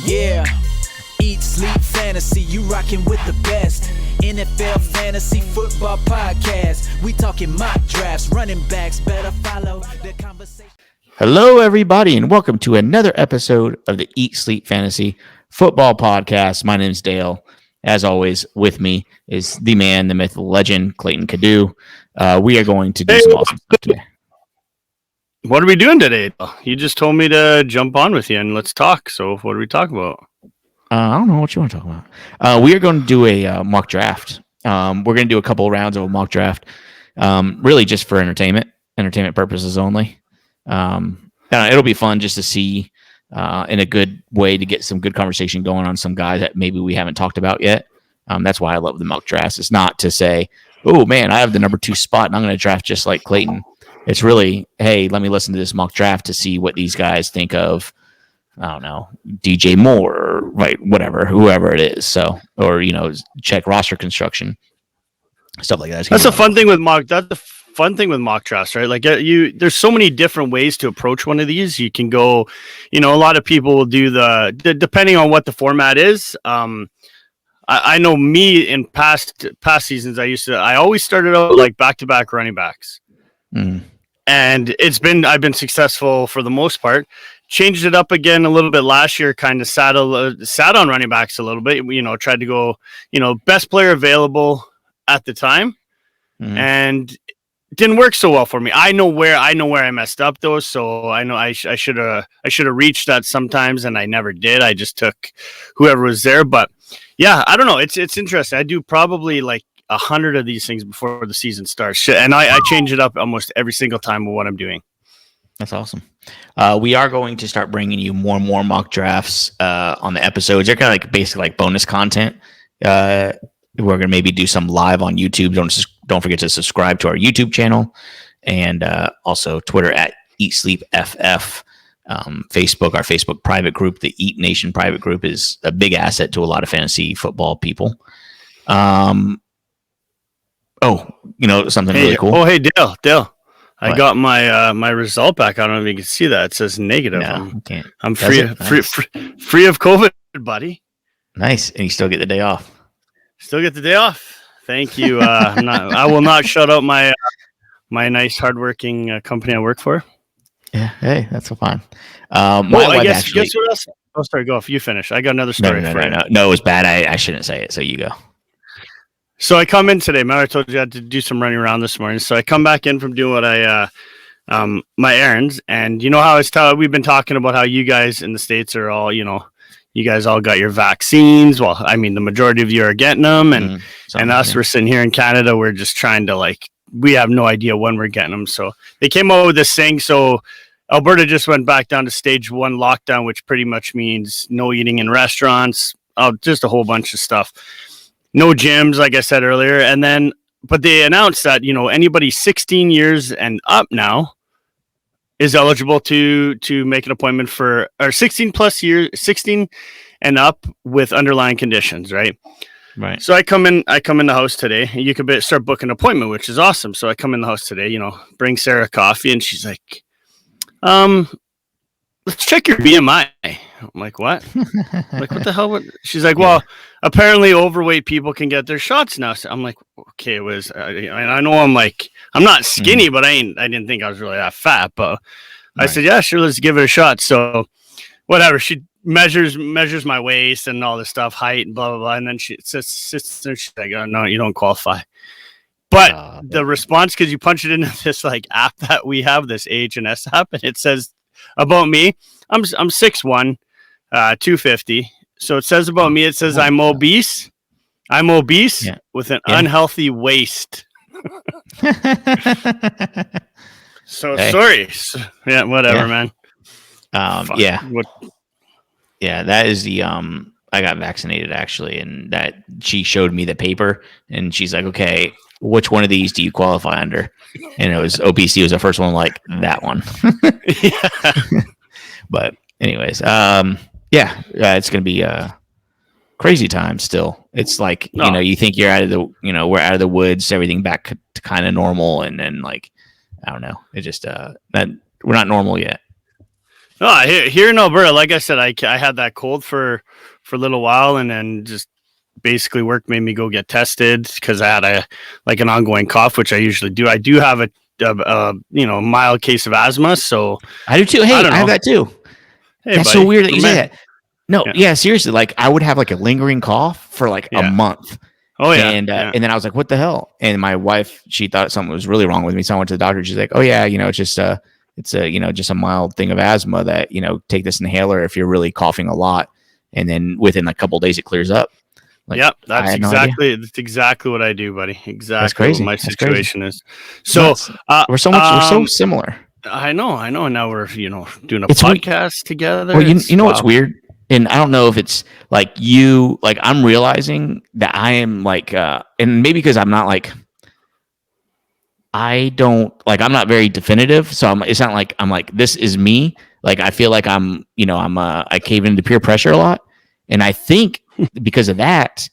Yeah, eat, sleep, fantasy, you rockin' with the best. NFL Fantasy Football Podcast. We talking mock drafts, running backs, better follow the conversation. Hello, everybody, and welcome to another episode of the Eat, Sleep, Fantasy Football Podcast. My name is Dale. As always, with me is the man, the myth, the legend, Clayton Cadu. We are going to do some awesome stuff today. What are we doing today? You just told me to jump on with you and let's talk. So what are we talking about? I don't know what you want to talk about. We are going to do a mock draft. We're going to do a couple of rounds of a mock draft, really just for entertainment purposes only. It'll be fun just to see in a good way to get some good conversation going on some guys that maybe we haven't talked about yet. That's why I love the mock drafts. It's not to say, oh, man, I have the number 2 spot and I'm going to draft just like Clayton. It's really, hey, let me listen to this mock draft to see what these guys think of, I don't know, DJ Moore or right, whatever, whoever it is. So, or, check roster construction, stuff like that. That's a fun thing with mock. That's the fun thing with mock drafts, right? Like there's so many different ways to approach one of these. You can go, a lot of people will do depending on what the format is. I know me in past seasons, I always started out like back-to-back running backs. And I've been successful for the most part. Changed it up again a little bit last year, kind of sat on running backs a little bit, tried to go, best player available at the time. And it didn't work so well for me. I know where I messed up though. So I know I should have reached that sometimes and I never did. I just took whoever was there. But yeah, I don't know. It's interesting. I do probably like 100 of these things before the season starts, and I change it up almost every single time with what I'm doing. That's awesome. We are going to start bringing you more and more mock drafts on the episodes. They're kind of like basically like bonus content. We're going to maybe do some live on YouTube. Don't forget to subscribe to our YouTube channel, and also Twitter at Eat Sleep FF. Facebook, our Facebook private group, the Eat Nation private group, is a big asset to a lot of fantasy football people. Something really cool. Oh, hey, Dale. I got my result back. I don't know if you can see that. It says negative. No, I'm free of COVID, buddy. Nice. And you still get the day off. Still get the day off. Thank you. I will not shut out my nice, hardworking company I work for. Yeah. Hey, that's so fine. Guess what else? Oh, sorry. Go off. You finish. I got another story. No, it was bad. I shouldn't say it. So you go. So I come in today. Remember I told you I had to do some running around this morning. So I come back in from doing what my errands. And you know how we've been talking about how you guys in the States are all, you guys all got your vaccines. Well, I mean, the majority of you are getting them. And we're sitting here in Canada. We're just trying to we have no idea when we're getting them. So they came out with this thing. So Alberta just went back down to stage 1 lockdown, which pretty much means no eating in restaurants, just a whole bunch of stuff. No gyms, like I said earlier. But they announced that, anybody 16 years and up now is eligible to make an appointment or 16 and up with underlying conditions, right? Right. So I come in the house today. And you could start booking an appointment, which is awesome. So I come in the house today, bring Sarah coffee, and she's like, let's check your BMI. I'm like, what? Like, what the hell? She's like, well, apparently overweight people can get their shots now. So I'm like, okay, I know I'm not skinny, but I didn't think I was really that fat. But I said, yeah, sure, let's give it a shot. So whatever. She measures my waist and all this stuff, height and blah, blah, blah. And then she sits there. She's like, oh, no, you don't qualify. But the response, because you punch it into this app that we have, this AHS app, and it says about me, I'm 6'1", 250. So it says about me, it says I'm obese. I'm obese with an unhealthy waist. So sorry. Yeah, whatever, man. That is the I got vaccinated actually, and that she showed me the paper, and she's like, okay, which one of these do you qualify under? And it was obesity was the first one, like that one. But anyways, it's gonna be crazy time still. It's like you think you're out of the we're out of the woods, everything back to kind of normal, and then I don't know, it just that we're not normal yet. No, here in Alberta, like I said, I had that cold for a little while, and then just basically work made me go get tested because I had an ongoing cough, which I usually do. I do have a mild case of asthma, so I do too. Hey, I don't I have know. that too. Hey, That's buddy, so weird that you say man. that. No, Yeah, yeah, seriously. Like I would have like a lingering cough for like a yeah. month. Oh yeah, And then I was like, what the hell? And my wife, she thought something was really wrong with me. So I went to the doctor. She's like, oh yeah, it's just just a mild thing of asthma that, take this inhaler if you're really coughing a lot. And then within a couple of days, it clears up. Like, Yep, I had no idea. that's exactly what I do, buddy. That's Exactly what crazy. my That's crazy. situation is. So, We're so similar. I know, and now we're doing a It's weird. podcast together. Well, you know Wow. what's weird? And I don't know if it's like you, like I'm realizing that I am like, and maybe because I'm not like, I'm not very definitive. So it's not like I'm like, this is me. Like, I feel like I cave into peer pressure a lot. And I think because of that,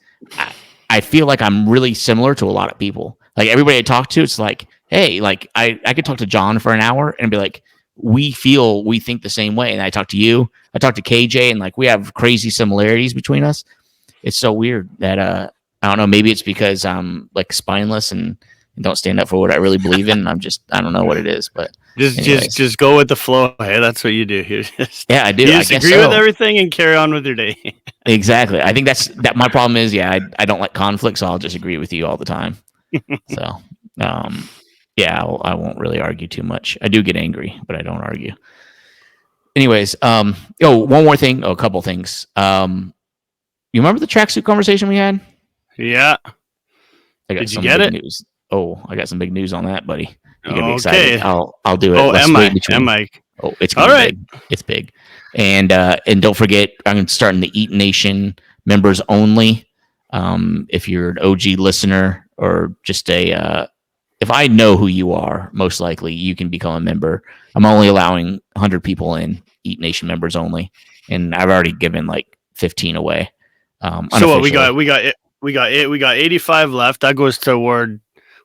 I feel like I'm really similar to a lot of people. Like everybody I talk to, it's like, hey, like I could talk to John for an hour and be like, we think the same way. And I talk to you, I talk to KJ, and like we have crazy similarities between us. It's so weird that I don't know, maybe it's because I'm like spineless and don't stand up for what I really believe in. I don't know what it is, but Just go with the flow. Hey, that's what you do. yeah, I do. You I just guess agree so. with everything and carry on with your day. Exactly. I think that my problem is, I don't like conflict, so I'll just agree with you all the time. So, yeah, I won't really argue too much. I do get angry, but I don't argue. Anyways, one more thing. A couple things. You remember the tracksuit conversation we had? Yeah. I got Did you some get big it? news. Oh, I got some big news on that, buddy. You're gonna be Okay. excited. I'll do it. Oh, Let's am wait I? between- Am I? Oh, it's All gonna be right. big. It's big. And don't forget, I'm starting the Eat Nation members only. If you're an OG listener or just if I know who you are, most likely you can become a member. I'm only allowing 100 people in, Eat Nation members only, and I've already given like 15 away. So what we got 85 left. That goes toward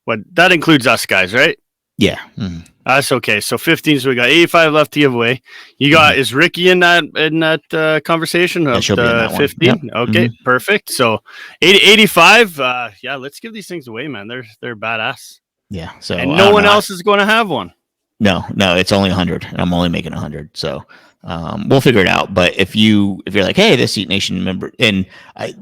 what that includes us guys, right? Yeah. Mm-hmm. That's okay. So 15. So we got 85 left to give away. You got is Ricky in that conversation Yeah, of she'll be in that the one. 15? Yep. Okay, perfect. So 85. Yeah, let's give these things away, man. They're badass. Yeah. So And no one else is going to have one. No, it's only 100, and I'm only making 100. So we'll figure it out. But if you're like, hey, this Eat Nation member, and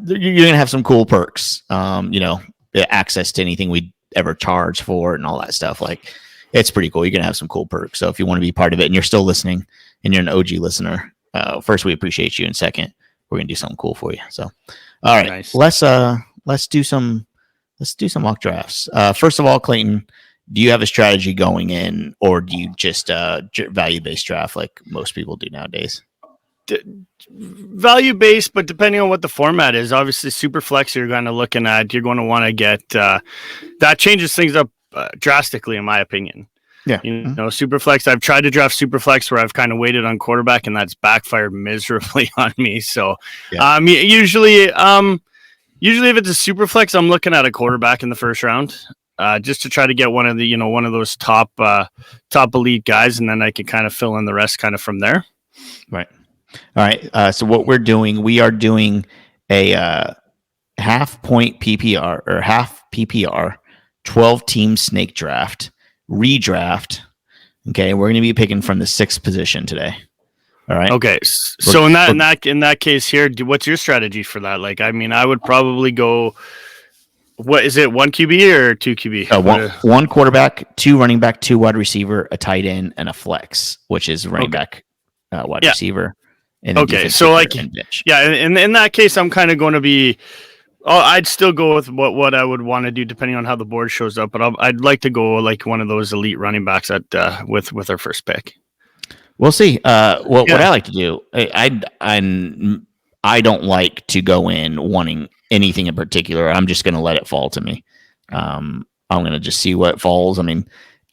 you're gonna have some cool perks. Access to anything we ever charge for and all that stuff. Like, it's pretty cool. You're gonna have some cool perks. So if you want to be part of it and you're still listening and you're an OG listener, first, we appreciate you, and second, we're gonna do something cool for you. So, all right, Nice. let's do some mock drafts. First of all, Clayton, do you have a strategy going in, or do you just value-based draft like most people do nowadays? Value based, but depending on what the format is, obviously super flex you're going to looking at, you're going to want to get that changes things up drastically, in my opinion. Yeah. Super flex. I've tried to draft super flex where I've kind of waited on quarterback, and that's backfired miserably on me. So, Yeah. Usually if it's a super flex, I'm looking at a quarterback in the first round. Just to try to get one of those top elite guys, and then I can kind of fill in the rest kind of from there. Right. All right. So what we are doing a half-point PPR or half PPR 12-team snake draft redraft. Okay, we're going to be picking from the 6th position today. All right. Okay. So in that case here, what's your strategy for that? Like, I mean, I would probably go. What is it? 1 QB or 2 QB? One quarterback, 2 running back, 2 wide receiver, a tight end, and a flex, which is running back, wide receiver. And okay, so like, yeah, in that case, I'm kind of going to be. I'd still go with what I would want to do depending on how the board shows up, but I'd like to go like one of those elite running backs with our first pick. We'll see. What I like to do, I don't like to go in wanting anything in particular. I'm just going to let it fall to me. I'm going to just see what falls. I mean,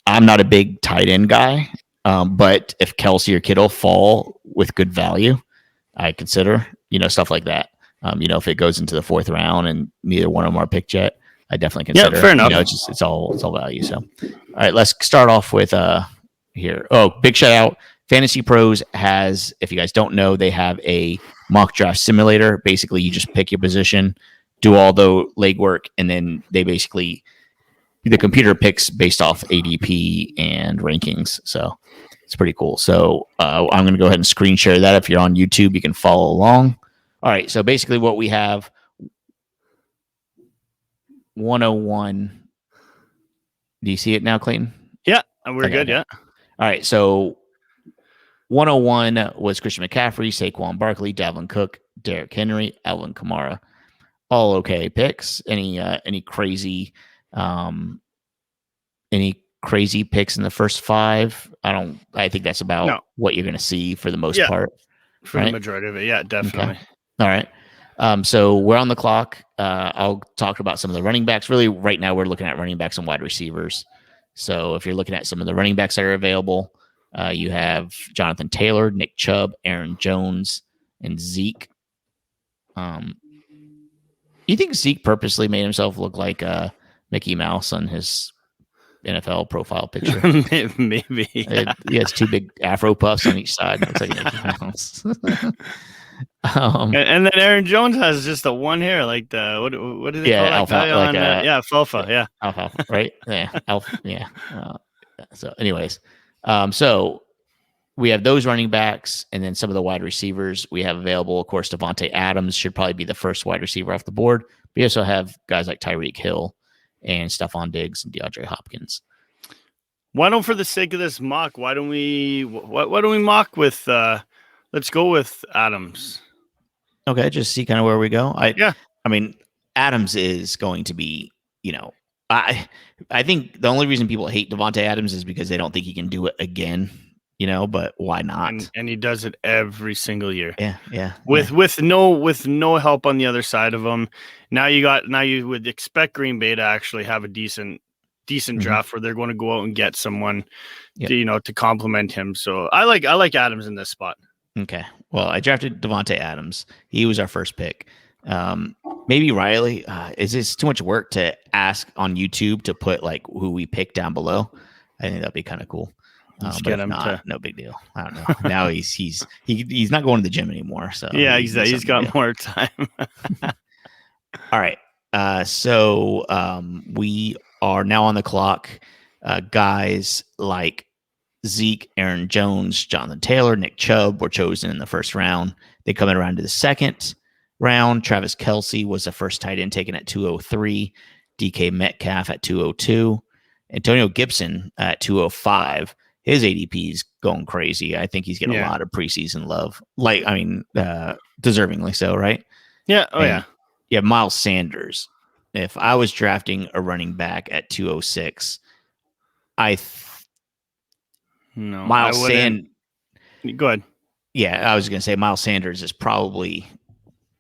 I'm not a big tight end guy, but if Kelsey or Kittle fall with good value, I consider, stuff like that. If it goes into the 4th round and neither one of them are picked yet, I definitely consider. Yeah, fair enough. It's all value. So, all right, let's start off with here. Oh, big shout out Fantasy Pros has, if you guys don't know, they have a mock draft simulator. Basically, you just pick your position, do all the legwork, and then the computer picks based off ADP and rankings. So it's pretty cool. So I'm going to go ahead and screen share that. If you're on YouTube, you can follow along. All right. So basically, what we have 101. Do you see it now, Clayton? Yeah, we're good. Okay. Yeah. All right. So 101 was Christian McCaffrey, Saquon Barkley, Dalvin Cook, Derrick Henry, Alvin Kamara. All okay picks. Any crazy picks in the first 5? I think that's about what you're going to see for the most part. For the majority of it. Yeah, definitely. Okay. All right. So we're on the clock. I'll talk about some of the running backs. Really, right now we're looking at running backs and wide receivers. So if you're looking at some of the running backs that are available, you have Jonathan Taylor, Nick Chubb, Aaron Jones, and Zeke. You think Zeke purposely made himself look like Mickey Mouse on his NFL profile picture? Maybe. Yeah. He has 2 big Afro puffs on each side. Looks like Mickey Mouse. And then Aaron Jones has just the one hair, like the what do they call that alfalfa, guy on? Alfalfa. Yeah, alfalfa. Right? Yeah, yeah. So, anyways, so we have those running backs, and then some of the wide receivers we have available. Of course, Devontae Adams should probably be the first wide receiver off the board. We also have guys like Tyreek Hill and Stephon Diggs and DeAndre Hopkins. Why don't, for the sake of this mock, why don't we mock with? Let's go with Adams. Okay, just see kind of where we go. I mean, Adams is going to be, I think the only reason people hate Devontae Adams is because they don't think he can do it again. But why not? And he does it every single year. Yeah. With no help on the other side of him. Now you would expect Green Bay to actually have a decent draft where they're going to go out and get someone, to complement him. So I like Adams in this spot. Okay. Well, I drafted Devontae Adams. He was our first pick. Maybe Riley. Is this too much work to ask on YouTube to put like who we picked down below? I think that'd be kind of cool. But if not, no big deal. I don't know. Now he's not going to the gym anymore. So yeah, he's got more time. All right. So we are now on the clock. Guys like Zeke, Aaron Jones, Jonathan Taylor, Nick Chubb were chosen in the first round. They come around to the second round. Travis Kelce was the first tight end taken at 203. DK Metcalf at 202. Antonio Gibson at 205. His ADP is going crazy. I think he's getting a lot of preseason love. Deservingly so, right? Yeah. Oh, yeah. Miles Sanders. If I was drafting a running back at 206, Miles Sanders. Go ahead. Yeah, I was going to say Miles Sanders is probably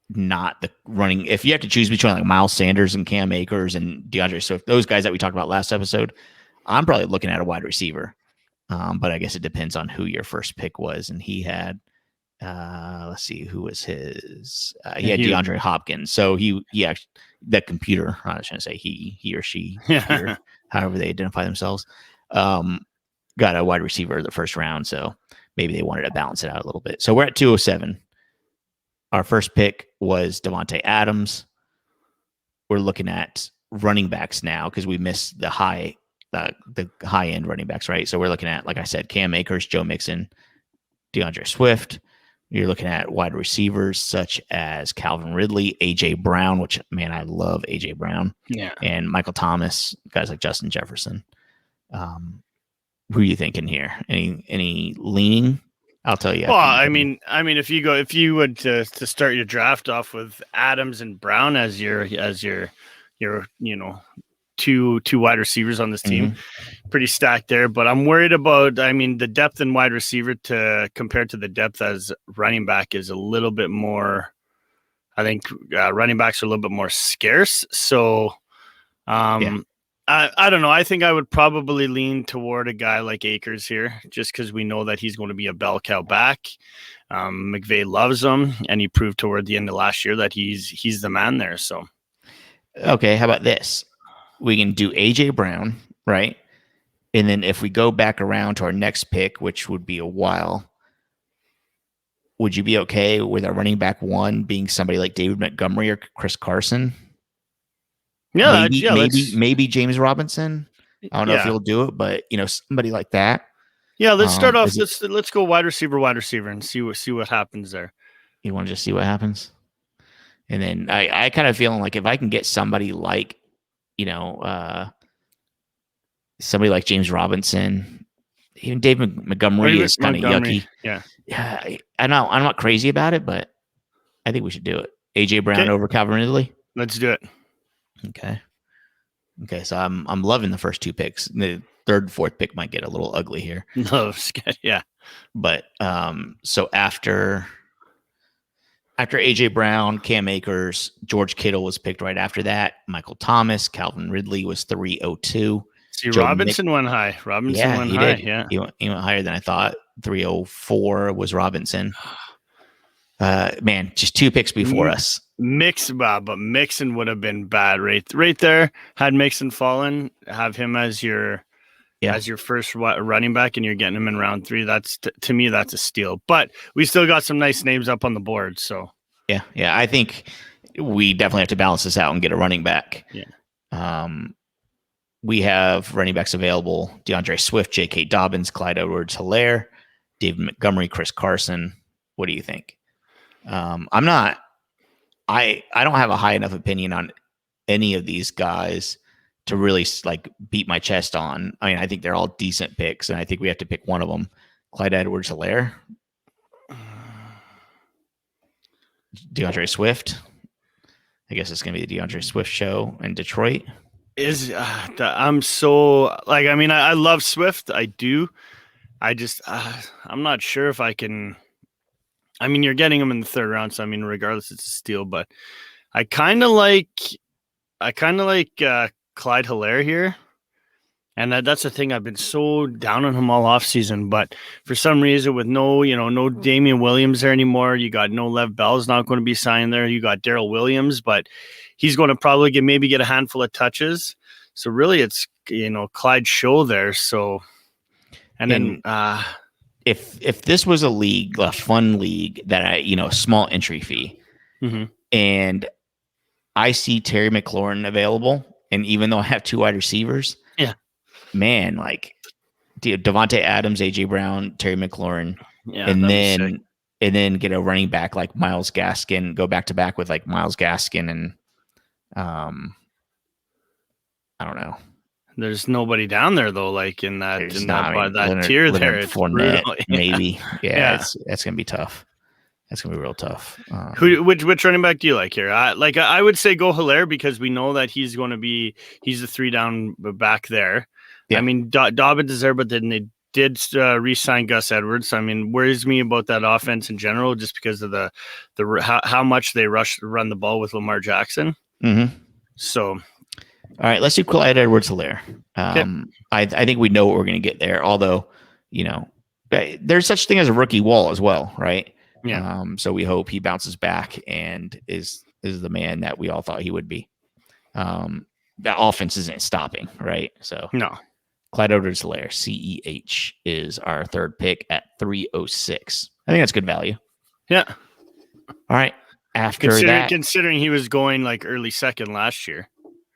not the running. If you have to choose between like Miles Sanders and Cam Akers and DeAndre Swift, those guys that we talked about last episode, I'm probably looking at a wide receiver. But I guess it depends on who your first pick was. And he had, let's see, who was his? He had DeAndre Hopkins. So he actually, that computer, I'm not trying to say he or she, however they identify themselves, got a wide receiver the first round. So maybe they wanted to balance it out a little bit. So we're at 207. Our first pick was Devontae Adams. We're looking at running backs now because we missed the high end running backs, right? So we're looking at, like I said, Cam Akers, Joe Mixon, DeAndre Swift. You're looking at wide receivers such as Calvin Ridley, AJ Brown, which, man, I love AJ Brown. Yeah. And Michael Thomas, guys like Justin Jefferson. Who are you thinking here? Any leaning? I'll tell you. Well, I mean, if you would to start your draft off with Adams and Brown as your two wide receivers on this team, pretty stacked there. But I'm worried about, the depth in wide receiver compared to the depth as running back is a little bit more. I think running backs are a little bit more scarce. So, I don't know. I think I would probably lean toward a guy like Akers here, just because we know that he's going to be a bell cow back. McVay loves him, and he proved toward the end of last year that he's the man there. So, okay, how about this? We can do AJ Brown, right? And then if we go back around to our next pick, which would be a while, would you be okay with our running back one being somebody like David Montgomery or Chris Carson? Yeah, let's Maybe James Robinson. I don't know if yeah. he'll do it, but somebody like that. Yeah, let's start off. Is it- Let's go wide receiver, and see what happens there. You want to just see what happens? And then I kind of feeling like if I can get somebody like, somebody like James Robinson, even David Montgomery is kind of yucky. Yeah. Yeah, I'm not crazy about it, but I think we should do it. AJ Brown over Calvin Ridley. Let's do it. Okay. So I'm loving the first two picks. The third and fourth pick might get a little ugly here. No, yeah. But so after AJ Brown, Cam Akers, George Kittle was picked right after that. Michael Thomas, Calvin Ridley was 302. See, Robinson went high. Went high. Yeah, he went higher than I thought. 304 was Robinson. Man, just two picks before us. But Mixon would have been bad right there. Had Mixon fallen, have him as your first running back, and you're getting him in round 3. That's to me, that's a steal. But we still got some nice names up on the board. So yeah, I think we definitely have to balance this out and get a running back. Yeah. We have running backs available: DeAndre Swift, J.K. Dobbins, Clyde Edwards-Helaire, David Montgomery, Chris Carson. What do you think? I don't have a high enough opinion on any of these guys to really beat my chest on. I mean, I think they're all decent picks, and I think we have to pick one of them. Clyde Edwards-Helaire, DeAndre Swift. I guess it's going to be the DeAndre Swift show in Detroit. I'm so I love Swift. I do. I just I'm not sure if I can. I mean, you're getting him in the third round, so I mean, regardless, it's a steal. But I kind of like Clyde Helaire here, and that's the thing. I've been so down on him all offseason, but for some reason, with no Damian Williams there anymore, you got no Lev Bell's not going to be signed there. You got Darrell Williams, but he's going to probably get a handful of touches. So really, it's Clyde's show there. So, and then. If this was a fun league that a small entry fee, and I see Terry McLaurin available, and even though I have 2 wide receivers, man, Devontae Adams, AJ Brown, Terry McLaurin, and then get a running back like Myles Gaskin, go back to back with like Myles Gaskin, and I don't know. There's nobody down there though, like in that Leonard, tier there. It's Fournette, brutal. maybe. Yeah. That's gonna be tough. That's gonna be real tough. Which running back do you like here? I would say go Helaire because we know that he's the 3 down back there. Yeah. I mean, Dobbins is there, but then they did re-sign Gus Edwards. I mean, worries me about that offense in general, just because of the how much they run the ball with Lamar Jackson. Mm-hmm. So. All right, let's do Clyde Edwards-Helaire. I think we know what we're going to get there. Although, there's such thing as a rookie wall as well, right? Yeah. So we hope he bounces back and is the man that we all thought he would be. The offense isn't stopping, right? So no. Clyde Edwards-Helaire, CEH, is our third pick at 306. I think that's good value. Yeah. All right. Considering he was going like early second last year.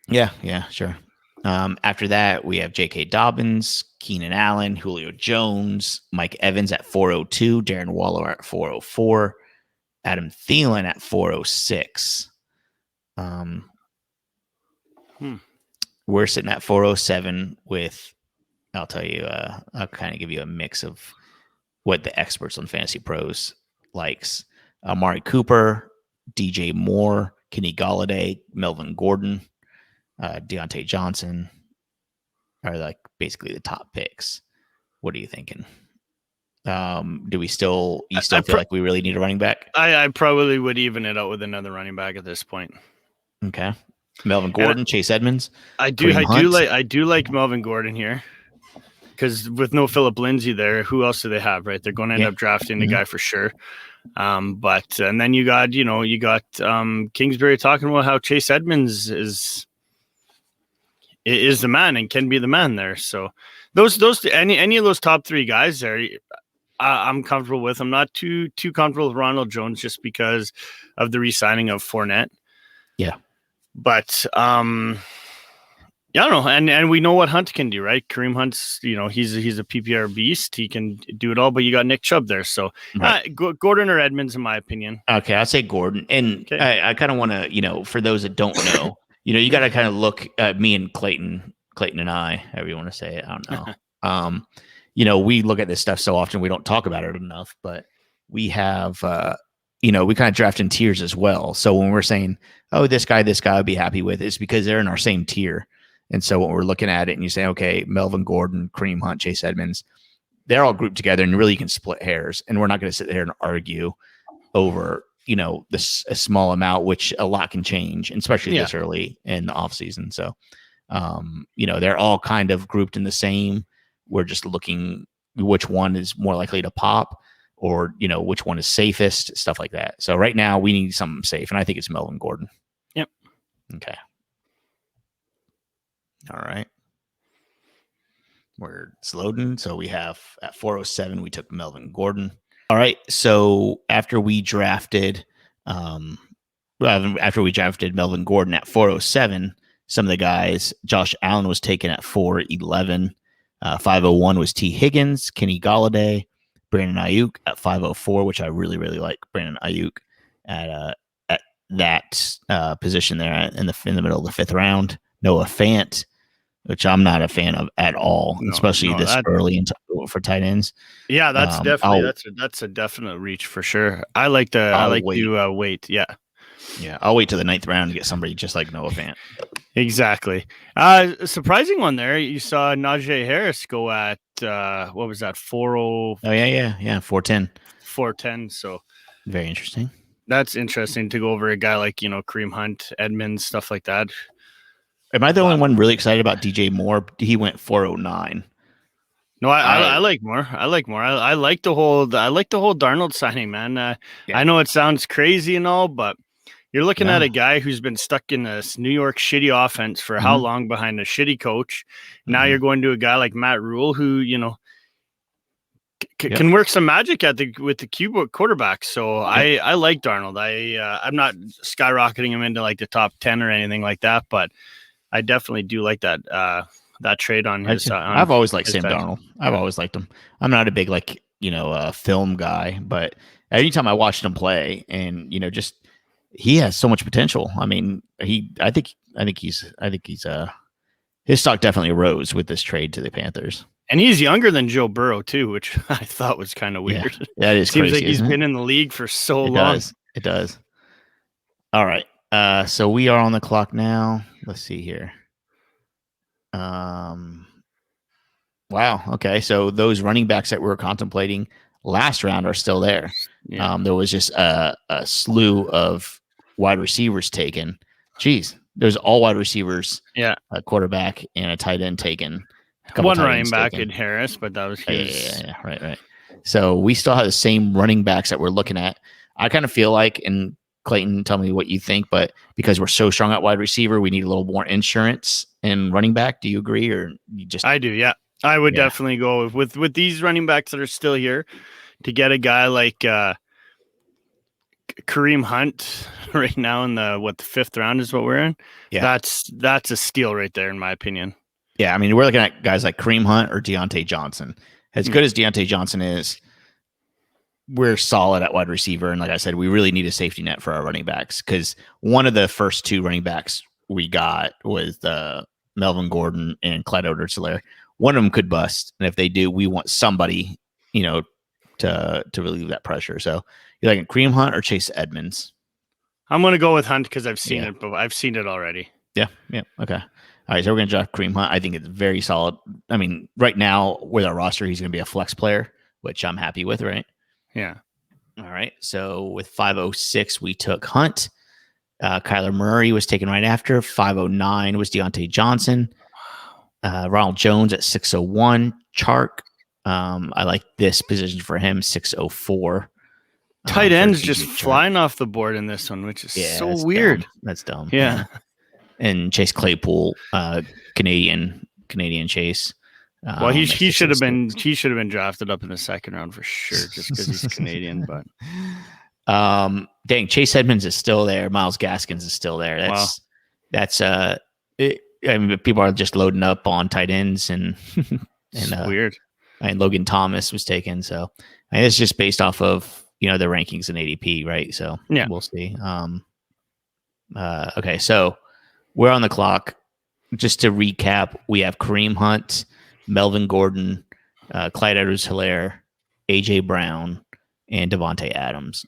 Yeah, sure. After that, we have J.K. Dobbins, Keenan Allen, Julio Jones, Mike Evans at 402, Darren Waller at 404, Adam Thielen at 406. We're sitting at 407 with, I'll tell you, I'll kind of give you a mix of what the experts on Fantasy Pros likes. Amari Cooper, DJ Moore, Kenny Golladay, Melvin Gordon, Deontay Johnson are like basically the top picks. What are you thinking? Do we still feel like we really need a running back? I probably would even it out with another running back at this point. Okay. Melvin Gordon, Chase Edmonds. I do like Melvin Gordon here. Because with no Phillip Lindsay there, who else do they have, right? They're going to end up drafting the guy for sure. But and then you got Kingsbury talking about how Chase Edmonds is the man and can be the man there. So those any of those top three guys there, I'm comfortable with. I'm not too comfortable with Ronald Jones just because of the re-signing of Fournette. Yeah. But yeah, I don't know, and we know what Hunt can do, right? Kareem Hunt's, he's a PPR beast. He can do it all, but you got Nick Chubb there, so Right. Gordon or Edmonds, in my opinion. Okay, I'd say Gordon, and Okay. I kind of want to, for those that don't know, you got to kind of look at me and Clayton and I, however you want to say it. I don't know. We look at this stuff so often we don't talk about it enough, but we have, we kind of draft in tiers as well. So when we're saying, oh, this guy I'd be happy with, it's because they're in our same tier. And so when we're looking at it and you say, okay, Melvin Gordon, Kareem Hunt, Chase Edmonds, they're all grouped together and really you can split hairs. And we're not going to sit there and argue over, this a small amount, which a lot can change, and especially this early in the off season. So, they're all kind of grouped in the same. We're just looking which one is more likely to pop or, which one is safest, stuff like that. So right now we need something safe. And I think it's Melvin Gordon. Yep. Okay. All right. It's loading. So we have at 407, we took Melvin Gordon. All right. So after we drafted Melvin Gordon at 407, some of the guys, Josh Allen was taken at 411. 501 was T. Higgins, Kenny Galladay, Brandon Ayuk at 504, which I really, really like Brandon Ayuk at that position there in the middle of the fifth round. Noah Fant, which I'm not a fan of at all, especially this early for tight ends. Yeah, that's definitely that's a definite reach for sure. I like to wait. Yeah. Yeah, I'll wait till the ninth round to get somebody just like Noah Fant. Exactly. Surprising one there. You saw Najee Harris go at what was that? 4:0. Oh yeah, 410. 410. So very interesting. That's interesting to go over a guy like Kareem Hunt, Edmonds, stuff like that. Am I the only one really excited about DJ Moore? He went 409. No, I like more. I like more. I like the whole Darnold signing, man. I know it sounds crazy and all, but you're looking at a guy who's been stuck in this New York shitty offense for how long behind a shitty coach. Now you're going to a guy like Matt Rule who, can work some magic with the QB quarterback. So I like Darnold. I'm not skyrocketing him into like the top 10 or anything like that, but I definitely do like that trade on his. I've always liked Sam Darnold. I've always liked him. I'm not a big film guy, but anytime I watched him play, and just he has so much potential. I mean, I think he's his stock definitely rose with this trade to the Panthers. And he's younger than Joe Burrow too, which I thought was kind of weird. Yeah, that is Seems crazy, like he's been in the league for so long. It does. All right. So we are on the clock now. Let's see here. Wow. Okay. So those running backs that we were contemplating last round are still there. Yeah. There was just a slew of wide receivers taken. Jeez, there's all wide receivers. Yeah. A quarterback and a tight end taken. One running back in Harris, but that was his. Yeah. Right. So we still have the same running backs that we're looking at. I kind of feel like, and Clayton, tell me what you think, but because we're so strong at wide receiver, we need a little more insurance in running back. Do you agree, or you just? I do. Yeah, I would definitely go with these running backs that are still here to get a guy like Kareem Hunt right now in the fifth round is what we're in. Yeah, that's a steal right there in my opinion. Yeah, I mean we're looking at guys like Kareem Hunt or Deontay Johnson. As good as Deontay Johnson is, we're solid at wide receiver. And like I said, we really need a safety net for our running backs because one of the first two running backs we got was Melvin Gordon and Clyde Edwards-Helaire. One of them could bust. And if they do, we want somebody, to relieve that pressure. So you're like Kareem Hunt or Chase Edmonds? I'm going to go with Hunt because I've seen it, but I've seen it already. Yeah. Okay. All right, so we're going to draft Kareem Hunt. I think it's very solid. I mean, right now with our roster, he's going to be a flex player, which I'm happy with, right? Yeah. All right. So with 506, we took Hunt. Kyler Murray was taken right after. 509 was Deontay Johnson. Ronald Jones at 601. Chark. I like this position for him, 604. Tight ends just flying off the board in this one, which is so weird. Dumb. That's dumb. Yeah. And Chase Claypool, Canadian Chase. Well, he should have been drafted up in the second round for sure, just because he's Canadian. But dang, Chase Edmonds is still there. Miles Gaskins is still there. I mean, people are just loading up on tight ends and weird. And Logan Thomas was taken, so I mean, it's just based off of the rankings in ADP, right? So yeah, we'll see. Okay, so we're on the clock. Just to recap, we have Kareem Hunt, Melvin Gordon, Clyde Edwards-Helaire, AJ Brown, and Devontae Adams.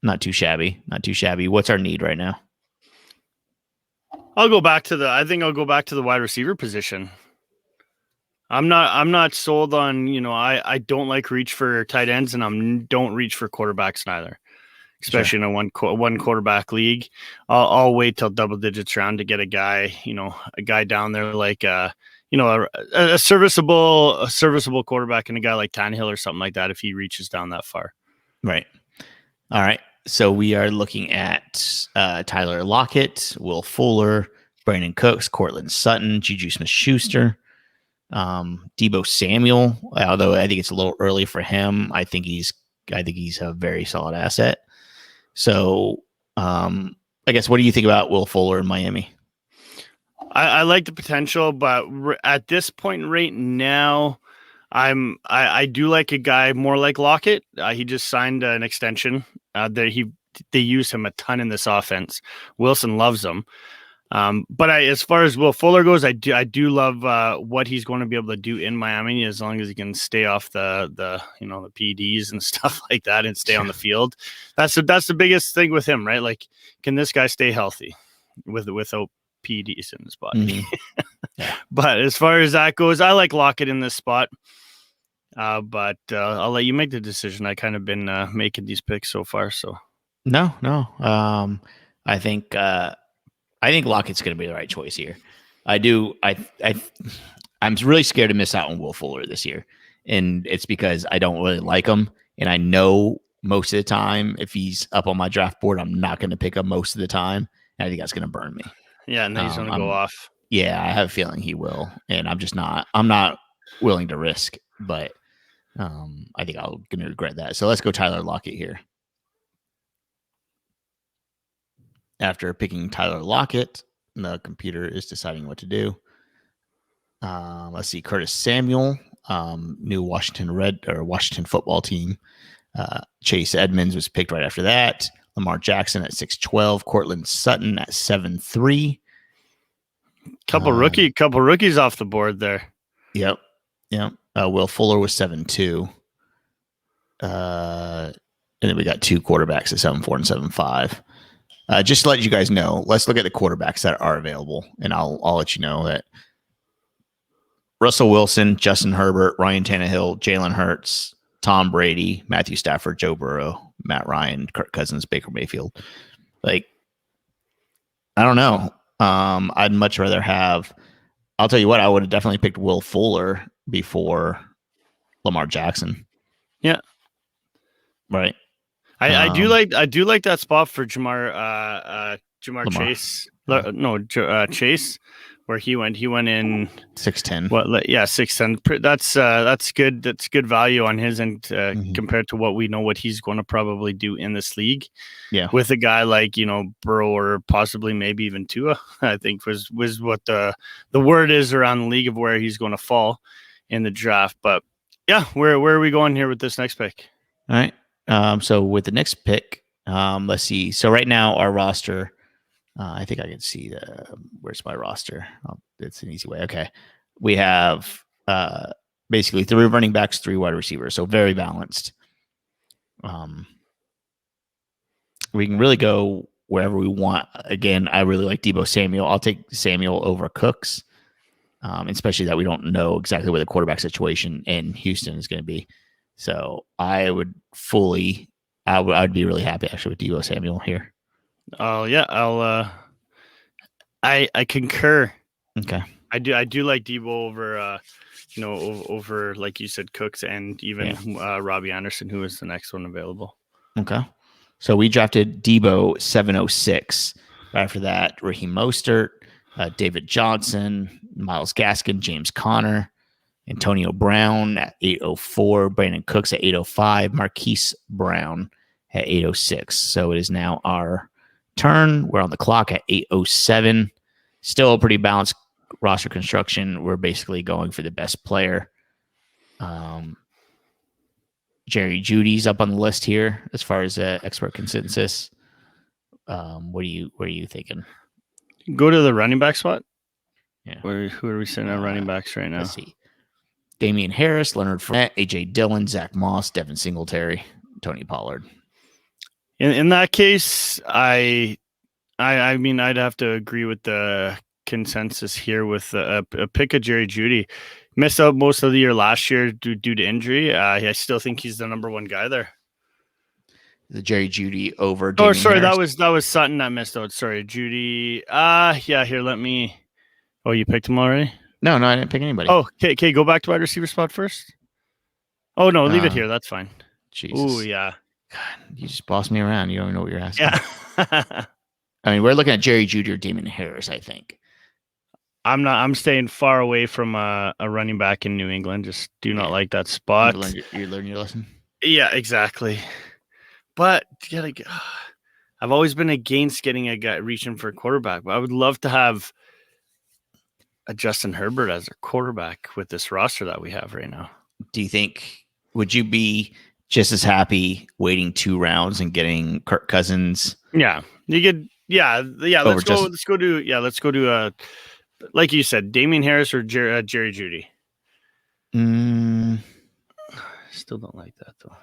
Not too shabby. What's our need right now? I think I'll go back to the wide receiver position. I'm not sold on, I don't like reach for tight ends, and I don't reach for quarterbacks neither, especially in a one quarterback league. I'll wait till double digits round to get a guy down there like a serviceable quarterback, and a guy like Tannehill or something like that if he reaches down that far. Right. All right. So we are looking at Tyler Lockett, Will Fuller, Brandon Cooks, Cortland Sutton, Juju Smith-Schuster, Deebo Samuel. Although I think it's a little early for him, I think he's a very solid asset. So I guess, what do you think about Will Fuller in Miami? I like the potential, but at this point right now, I do like a guy more like Lockett. He just signed an extension. They use him a ton in this offense. Wilson loves him. But as far as Will Fuller goes, I do love what he's going to be able to do in Miami, as long as he can stay off the PEDs and stuff like that and stay on the field. That's the biggest thing with him, right? Like, can this guy stay healthy without PEDs in his body? Mm-hmm. But as far as that goes, I like Lockett in this spot. But I'll let you make the decision. I kind of been making these picks so far. So no. I think Lockett's going to be the right choice here. I'm really scared to miss out on Will Fuller this year, and it's because I don't really like him, and I know most of the time if he's up on my draft board, I'm not going to pick him most of the time, and I think that's going to burn me. Yeah, and then he's going to go off. Yeah, I have a feeling he will, and I'm not willing to risk, but I think I'm going to regret that. So let's go Tyler Lockett here. After picking Tyler Lockett, the computer is deciding what to do. Let's see, Curtis Samuel, new Washington football team. Chase Edmonds was picked right after that. Lamar Jackson at 6'12", Cortland Sutton at 7'3". Couple rookies off the board there. Yep. Will Fuller was 7'2". And then we got two quarterbacks at 7'4" and 7'5". Just to let you guys know, let's look at the quarterbacks that are available, and I'll let you know that Russell Wilson, Justin Herbert, Ryan Tannehill, Jalen Hurts, Tom Brady, Matthew Stafford, Joe Burrow, Matt Ryan, Kirk Cousins, Baker Mayfield. Like, I don't know. I'd much rather have. I'll tell you what. I would have definitely picked Will Fuller before Lamar Jackson. Yeah. Right. I do like that spot for Jamar Chase. Chase, where he went in 6'10". What? Yeah, 6'10". That's good. That's good value on his end compared to what we know what he's going to probably do in this league. Yeah, with a guy like Burrow or possibly maybe even Tua, I think was what the word is around the league of where he's going to fall in the draft. But yeah, where are we going here with this next pick? All right. So with the next pick, let's see. So right now our roster, I think I can see where's my roster? It's an easy way. Okay. We have basically 3 running backs, 3 wide receivers. So very balanced. We can really go wherever we want. Again, I really like Deebo Samuel. I'll take Samuel over Cooks, especially that we don't know exactly where the quarterback situation in Houston is going to be. So I would I'd be really happy actually with Deebo Samuel here. Oh yeah, I concur. Okay. I do like Deebo over over like you said Cooks and even Robbie Anderson, who is the next one available. Okay. So we drafted Deebo 706. After that, Raheem Mostert, David Johnson, Myles Gaskin, James Conner, Antonio Brown at 804. Brandon Cooks at 805. Marquise Brown at 806. So it is now our turn. We're on the clock at 807. Still a pretty balanced roster construction. We're basically going for the best player. Jerry Judy's up on the list here as far as expert consensus. What are you thinking? Go to the running back spot. Yeah. Who are we sitting on running backs right now? Let's see. Damian Harris, Leonard Fournette, A.J. Dillon, Zach Moss, Devin Singletary, Tony Pollard. In that case, I mean, I'd have to agree with the consensus here with a pick of Jerry Jeudy. Missed out most of the year last year due to injury. I still think he's the number one guy there. The Jerry Jeudy over Damian Harris. that was Sutton that missed out. Sorry, Jeudy. Yeah, here, let me. Oh, you picked him already? No, I didn't pick anybody. Oh, okay, go back to wide receiver spot first. Oh no, leave it here. That's fine. Jesus. Oh yeah. God, you just bossed me around. You don't even know what you're asking. Yeah. I mean, we're looking at Jerry Jeudy or Damian Harris, I think. I'm staying far away from a running back in New England. Just do not like that spot. You learn your lesson. Yeah, exactly. But I've always been against getting a guy reaching for a quarterback. But I would love to have a Justin Herbert as a quarterback with this roster that we have right now. Do you think, would you be just as happy waiting 2 rounds and getting Kirk Cousins? Yeah, you could. Yeah. Let's go to like you said, Damian Harris or Jerry Jeudy. Still don't like that though.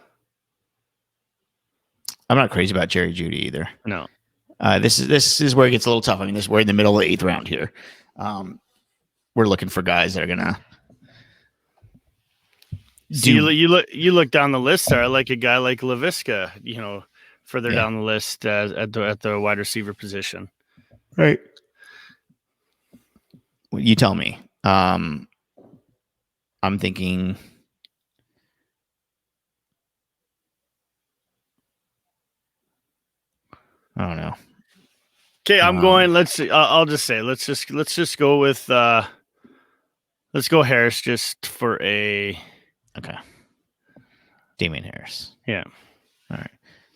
I'm not crazy about Jerry Jeudy either. No. This is where it gets a little tough. I mean, we're in the middle of the 8th round here. We're looking for guys that are gonna. You look down the list there. I like a guy like Laviska, further down the list at the wide receiver position. Right. Well, you tell me. I'm thinking. I don't know. Okay, I'm going. I'll just say let's just go with let's go Harris just for a. Okay. Damian Harris. Yeah. All right.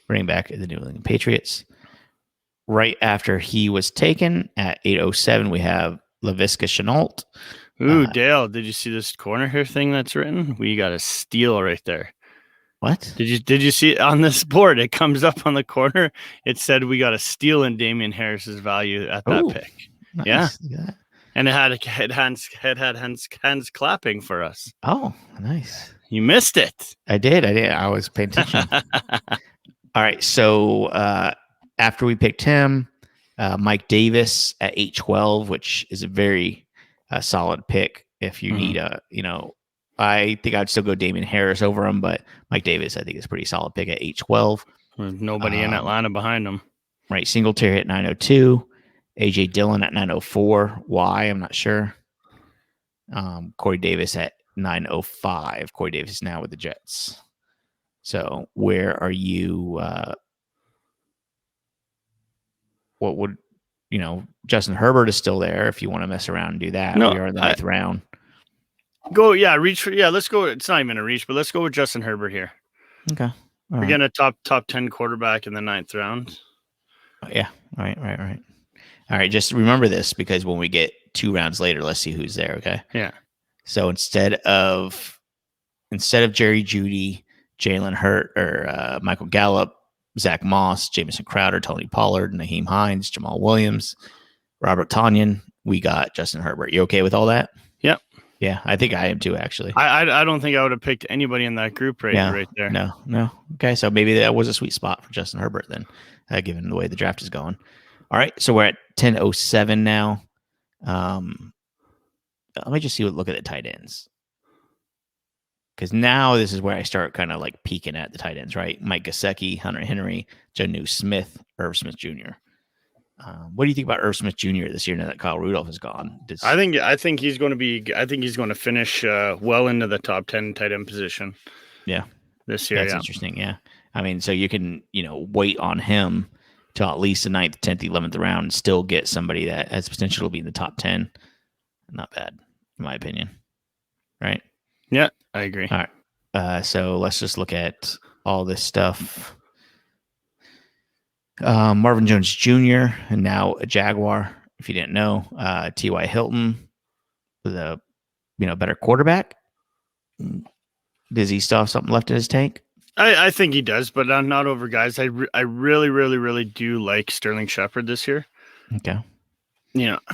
Running back at the New England Patriots. Right after he was taken at 807, we have Laviska Shenault. Ooh, Dale, did you see this corner here thing that's written? We got a steal right there. What? Did you see it on this board? It comes up on the corner. It said we got a steal in Damian Harris's value at that pick. Nice. Yeah. And it had hands clapping for us. Oh, nice. You missed it. I did. I was paying attention. All right. So after we picked him, Mike Davis at 812, which is a very solid pick. If you need I think I'd still go Damian Harris over him, but Mike Davis, I think, is a pretty solid pick at 812. There's nobody in Atlanta behind him. Right. Singletary at 902. A.J. Dillon at 904. Why? I'm not sure. Corey Davis at 905. Corey Davis is now with the Jets. So where are you? What would, Justin Herbert is still there if you want to mess around and do that. No, we are in the 9th round. Reach for, let's go. It's not even a reach, but let's go with Justin Herbert here. Okay. We're getting a top 10 quarterback in the 9th round. Yeah. Right. All right. Just remember this, because when we get 2 rounds later, let's see who's there. Okay. Yeah. So instead of Jerry Jeudy, Jalen Hurt, or Michael Gallup, Zach Moss, Jamison Crowder, Tony Pollard, Naheem Hines, Jamal Williams, Robert Tonyan, we got Justin Herbert. You okay with all that? Yep. Yeah, I think I am too, actually. I don't think I would have picked anybody in that group right there. No. Okay, so maybe that was a sweet spot for Justin Herbert then, given the way the draft is going. All right, so we're at 10:07 now. Let me just look at the tight ends. Because now this is where I start kind of like peeking at the tight ends, right? Mike Gesicki, Hunter Henry, Jonnu Smith, Irv Smith Jr. What do you think about Irv Smith Jr. this year now that Kyle Rudolph is gone? I think he's going to finish well into the top 10 tight end position. Yeah, this year. That's interesting. Yeah, I mean, so you can wait on him till at least the 9th, 10th, 11th round, and still get somebody that has potential to be in the top 10. Not bad, in my opinion. Right. Yeah, I agree. All right. So let's just look at all this stuff. Marvin Jones Jr., and now a Jaguar, if you didn't know. T.Y. Hilton, the better quarterback. Does he still have something left in his tank? I think he does, but I'm not over guys. I really, really, really do like Sterling Shepard this year. Okay.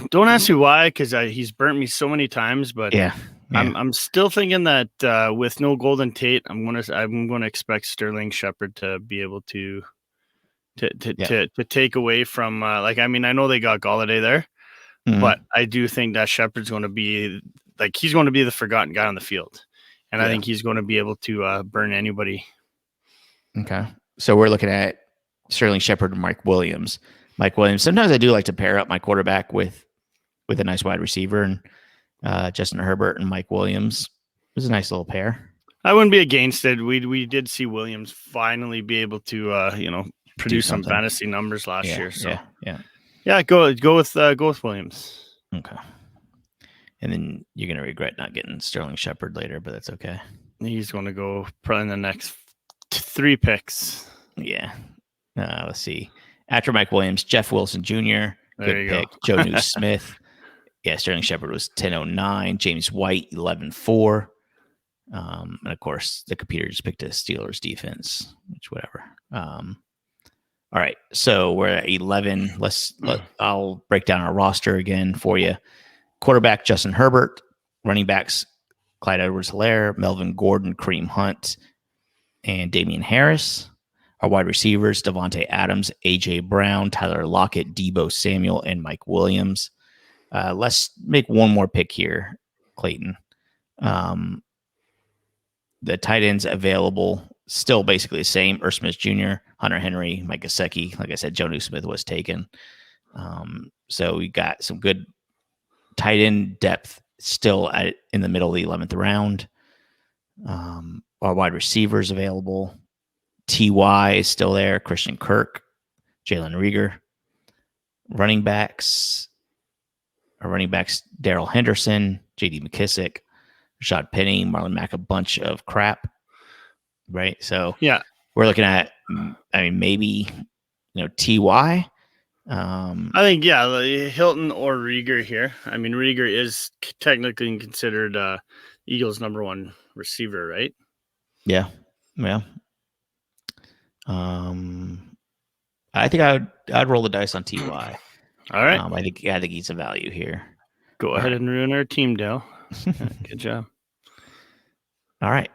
Don't ask me why, because he's burnt me so many times. But Yeah. I'm still thinking that with no Golden Tate, I'm gonna expect Sterling Shepard to be able to take away from I know they got Galladay there, but I do think that Shepard's going to be he's going to be the forgotten guy on the field, and I think he's going to be able to burn anybody. Okay. So we're looking at Sterling Shepard and Mike Williams. Sometimes I do like to pair up my quarterback with a nice wide receiver, and Justin Herbert and Mike Williams. It was a nice little pair. I wouldn't be against it. We did see Williams finally be able to produce some fantasy numbers last year. So yeah, go with Williams. Okay. And then you're gonna regret not getting Sterling Shepard later, but that's okay. He's going to go probably in the next 3 picks. Yeah. Let's see. After Mike Williams, Jeff Wilson Jr. Good pick. Joe Smith. Yeah, Sterling Shepard was 10.09. James White 11.4. And of course, the computer just picked a Steelers defense, which whatever. All right, so we're at 11. I'll break down our roster again for you. Quarterback Justin Herbert, running backs Clyde Edwards-Helaire, Melvin Gordon, Kareem Hunt, and Damian Harris. Our wide receivers, Devontae Adams, A.J. Brown, Tyler Lockett, Deebo Samuel, and Mike Williams. Let's make one more pick here, Clayton. The tight ends available, still basically the same. Irv Smith Jr., Hunter Henry, Mike Gesicki. Like I said, Joe Smith was taken. So we got some good tight end depth still in the middle of the 11th round. Our wide receivers available. T.Y. is still there. Christian Kirk, Jalen Rieger. Running backs, Darrell Henderson, J.D. McKissick, Rashad Penny, Marlon Mack, a bunch of crap. Right? So yeah, we're looking at, maybe, T.Y. I think, Hilton or Rieger here. Rieger is technically considered Eagles' number 1 receiver, right? Yeah. I think I'd roll the dice on T.Y. All right. I think he's a value here. Go ahead and ruin our team, Dale. Good job. All right.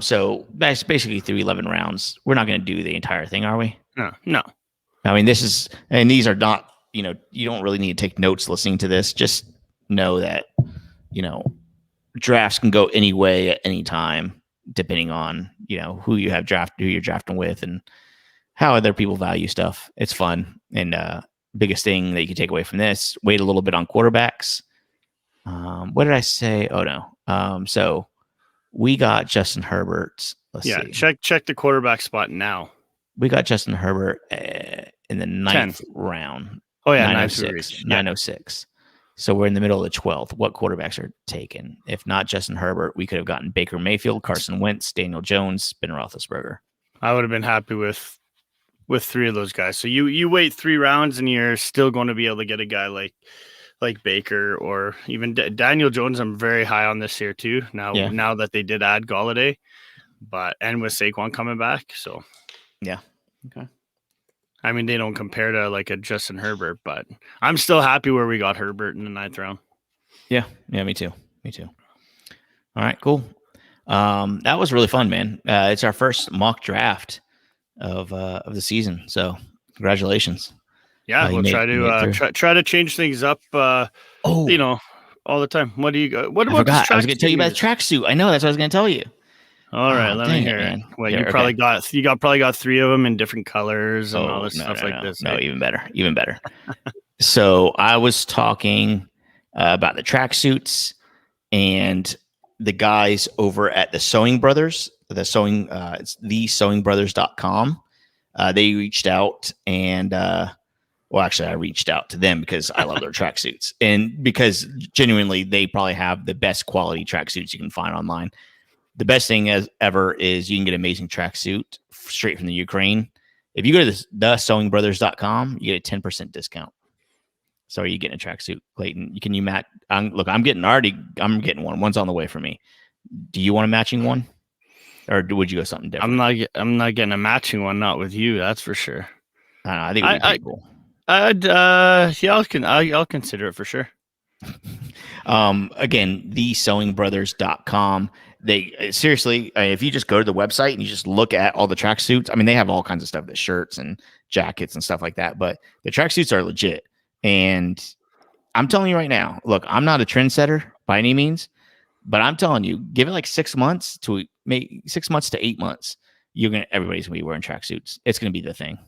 So that's basically through 11 rounds. We're not going to do the entire thing, are we? No. These are not, you don't really need to take notes listening to this. Just know that, drafts can go any way at any time, depending on, who you're drafting with and how other people value stuff. It's fun. And biggest thing that you can take away from this, wait a little bit on quarterbacks. What did I say? Oh, no. So we got Justin Herbert. Let's see. Check the quarterback spot now. We got Justin Herbert in the 9th round. Oh, yeah, 906. So we're in the middle of the 12th. What quarterbacks are taken? If not Justin Herbert, we could have gotten Baker Mayfield, Carson Wentz, Daniel Jones, Ben Roethlisberger. I would have been happy with 3 of those guys. So you wait 3 rounds and you're still going to be able to get a guy like Baker or even Daniel Jones. I'm very high on this here too. Now that they did add Galladay, and with Saquon coming back. So yeah. Okay. They don't compare to like a Justin Herbert, but I'm still happy where we got Herbert in the 9th round. Yeah. Yeah. Me too. All right, cool. That was really fun, man. It's our first mock draft of the season. So congratulations. Yeah. We'll try to change things up. All the time. What do you got? What about I was going to tell you about the tracksuit. I know, that's what I was going to tell you. All right, let me hear it. Well, you probably got 3 of them in different colors and all this stuff like this. No, even better. So I was talking about the tracksuits and the guys over at the Sewing Brothers. It's thesewingbrothers.com. They reached out and actually I reached out to them because I love their tracksuits and because genuinely they probably have the best quality tracksuits you can find online. the best thing as ever is you can get amazing tracksuit straight from the Ukraine. If you go to thesewingbrothers.com, you get a 10% discount. So are you getting a tracksuit, Clayton? Can you match? Look, I'm getting one. One's on the way for me. Do you want a matching one, or would you go something different? I'm not getting a matching one. Not with you. That's for sure. I don't know. I think it'd be pretty cool. I'll consider it for sure. Again, thesewingbrothers.com. They seriously, if you just go to the website and you just look at all the tracksuits, I mean, they have all kinds of stuff, the shirts and jackets and stuff like that, but the tracksuits are legit. And I'm telling you right now, look, I'm not a trendsetter by any means, but I'm telling you, give it like 6 months to 8 months. Everybody's gonna be wearing tracksuits. It's gonna be the thing.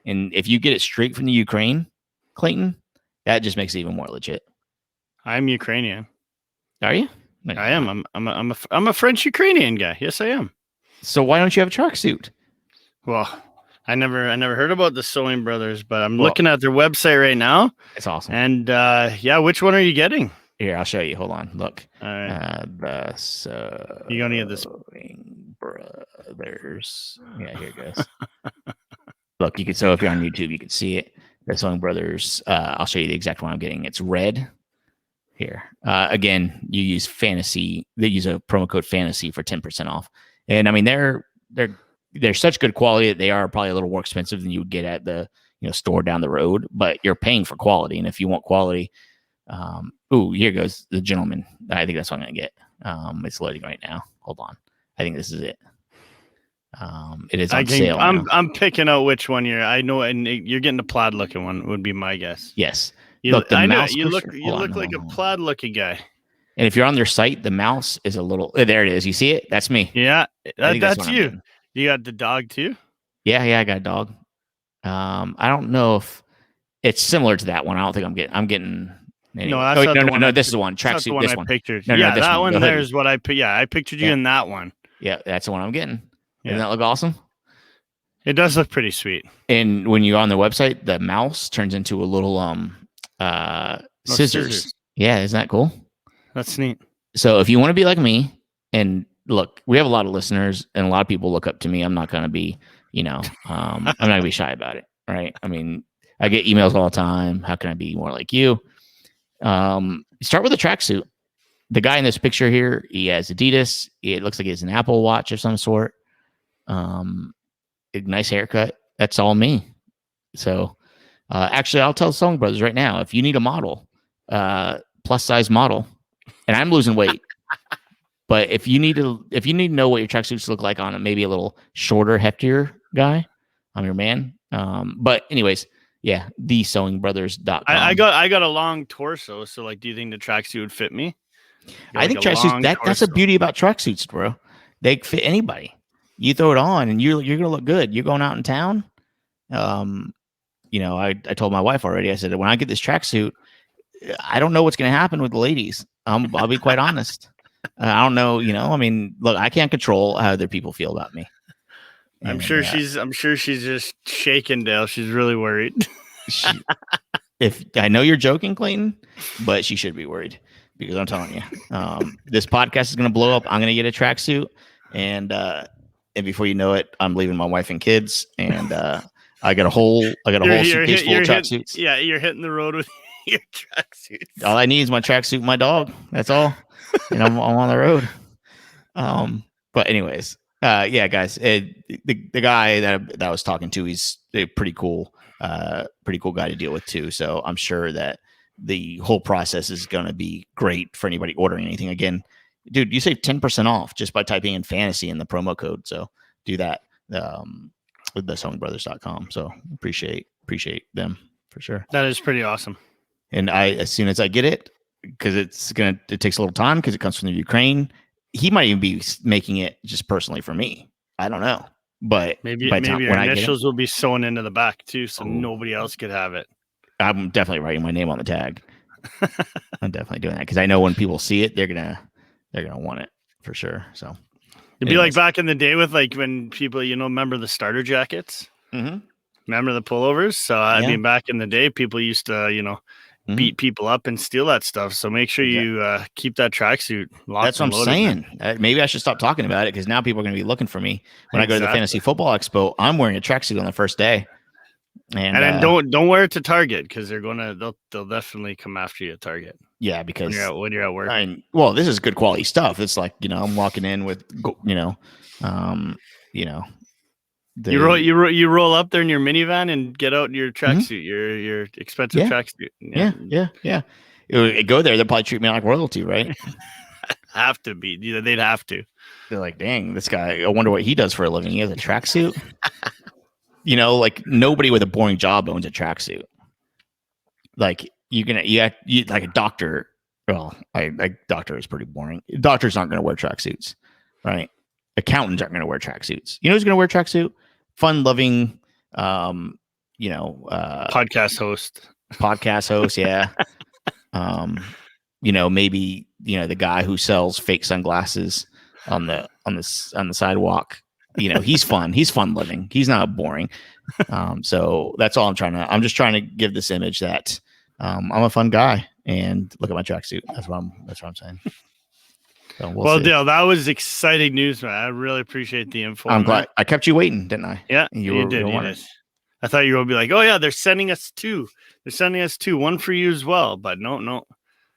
And if you get it straight from the Ukraine, Clayton, that just makes it even more legit. I'm Ukrainian. Are you? No, I am. I'm a French Ukrainian guy. Yes, I am. So why don't you have a tracksuit? Well, I never heard about the Sewing Brothers, but I'm looking at their website right now. It's awesome. And which one are you getting? Here, I'll show you. Hold on. Look. All right. You gonna get this Brothers. Yeah, here it goes. Look, you can. So if you're on YouTube, you can see it. The Sewing Brothers. I'll show you the exact one I'm getting. It's red. Here. Again, you use fantasy. They use a promo code fantasy for 10% off. And I mean, they're such good quality that they are probably a little more expensive than you would get at the store down the road, but you're paying for quality. And if you want quality, here goes the gentleman. I think that's what I'm gonna get. It's loading right now. Hold on. I think this is it. It is on sale. I'm picking out which one I know, and you're getting the plaid looking one would be my guess. Yes. You look like a plaid looking guy. And if you're on their site, the mouse is a little. There it is. You see it? That's me. Yeah, that's you. You got the dog too? Yeah, I got a dog. I don't know if it's similar to that one. I don't think I'm getting. Anyway. No, that's no. This is one tracksuit. This one. Pictured. No, that one there is what I. Yeah, I pictured you in that one. Yeah, that's the one I'm getting. Doesn't that look awesome? It does look pretty sweet. And when you're on the website, the mouse turns into a little scissors. Yeah, isn't that cool? That's neat. So if you want to be like me, and look, we have a lot of listeners and a lot of people look up to me. I'm not going to be, I'm not going to be shy about it. Right. I mean, I get emails all the time. How can I be more like you? Start with a tracksuit. The guy in this picture here, he has Adidas. It looks like he has an Apple Watch of some sort. A nice haircut. That's all me. So actually, I'll tell Sewing Brothers right now, if you need a model, plus size model, and I'm losing weight, but if you need to know what your tracksuits look like on maybe a little shorter, heftier guy, I'm your man. But anyways, yeah, thesewingbrothers.com. I got a long torso, so like, do you think the tracksuit would fit me? I think tracksuits. That's the beauty about tracksuits, bro. They fit anybody. You throw it on, and you're gonna look good. You're going out in town. I told my wife already. I said, when I get this tracksuit, I don't know what's going to happen with the ladies. I'll be quite honest. I don't know. I mean, look, I can't control how other people feel about me. I'm sure she's just shaking, Dale. She's really worried. If I know you're joking, Clayton, but she should be worried because I'm telling you, this podcast is going to blow up. I'm going to get a tracksuit, and before you know it, I'm leaving my wife and kids, and I got a whole suitcase full of tracksuits. Yeah, you're hitting the road with your tracksuits. All I need is my tracksuit and my dog. That's all, and I'm on the road. But anyways, guys, the guy that I was talking to, he's a pretty cool guy to deal with too. So I'm sure that the whole process is going to be great for anybody ordering anything. Again, dude, you save 10% off just by typing in fantasy in the promo code. So do that with thesewingbrothers.com. So appreciate them for sure. That is pretty awesome. And as soon as I get it, because it takes a little time because it comes from the Ukraine. He might even be making it just personally for me. I don't know, but maybe your initials will be sewn into the back too, so nobody else could have it. I'm definitely writing my name on the tag. I'm definitely doing that because I know when people see it, they're gonna want it for sure. So it'd be like back in the day with like when people, remember the starter jackets. Mm-hmm. Remember the pullovers? So I mean, back in the day, people used to, beat people up and steal that stuff. So make sure you keep that tracksuit locked. That's what I'm saying. Maybe I should stop talking about it because now people are going to be looking for me when I go to the Fantasy Football Expo. I'm wearing a tracksuit on the first day, and then don't wear it to Target because they'll definitely come after you at Target. Yeah, because when you're at work. Well, this is good quality stuff. It's like I'm walking in with you roll up there in your minivan and get out your tracksuit, your expensive tracksuit. Yeah. Go there, they'll probably treat me like royalty, right? Have to be. They'd have to. They're like, dang, this guy. I wonder what he does for a living. He has a tracksuit. Like nobody with a boring job owns a tracksuit. Like you like a doctor. Well, a doctor is pretty boring. Doctors aren't going to wear tracksuits, right? Accountants aren't going to wear tracksuits. You know who's going to wear tracksuit? Fun-loving, podcast host, yeah. Maybe the guy who sells fake sunglasses on the sidewalk. He's fun. He's fun-loving. He's not boring. So that's all I'm just trying to give this image that I'm a fun guy. And look at my tracksuit. That's what I'm saying. So we'll see. Dale, that was exciting news, man. I really appreciate the info. I'm glad I kept you waiting, didn't I? Yeah, you did. I thought you were going to be like, oh yeah, they're sending us two. They're sending us two, one for you as well. But no.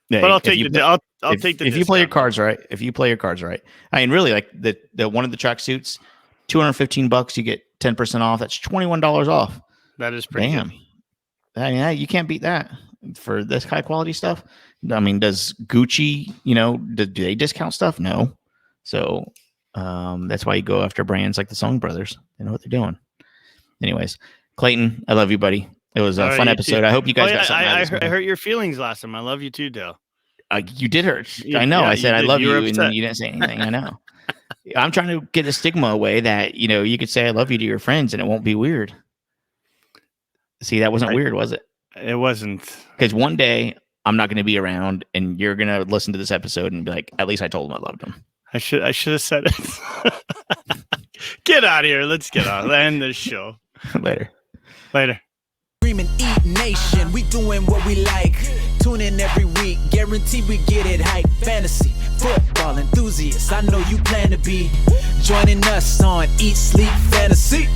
Yeah, but I'll take the if you play your cards right. If you play your cards right, I mean, really, like the one of the tracksuits, $215, you get 10% off. That's $21 off. That is pretty good. Yeah, you can't beat that for this high quality stuff. I mean, does Gucci, do they discount stuff? No. So that's why you go after brands like the Song Brothers. They know what they're doing. Anyways, Clayton, I love you, buddy. It was a fun episode. Too. I hope you guys got something out of this. I hurt your feelings last time. I love you too, Dale. You did hurt. I know. I said I love you, and you didn't say anything. I know. I'm trying to get the stigma away that, you could say I love you to your friends and it won't be weird. See, that wasn't weird, was it? It wasn't. Because one day I'm not going to be around and you're going to listen to this episode and be like, at least I told him I loved him. I should have said it. Get out of here. Let's get on. End this show. Later. Dream and eat nation. We doing what we like. Tune in every week. Guarantee we get it hype. Fantasy, football enthusiasts. I know you plan to be joining us on Eat Sleep Fantasy.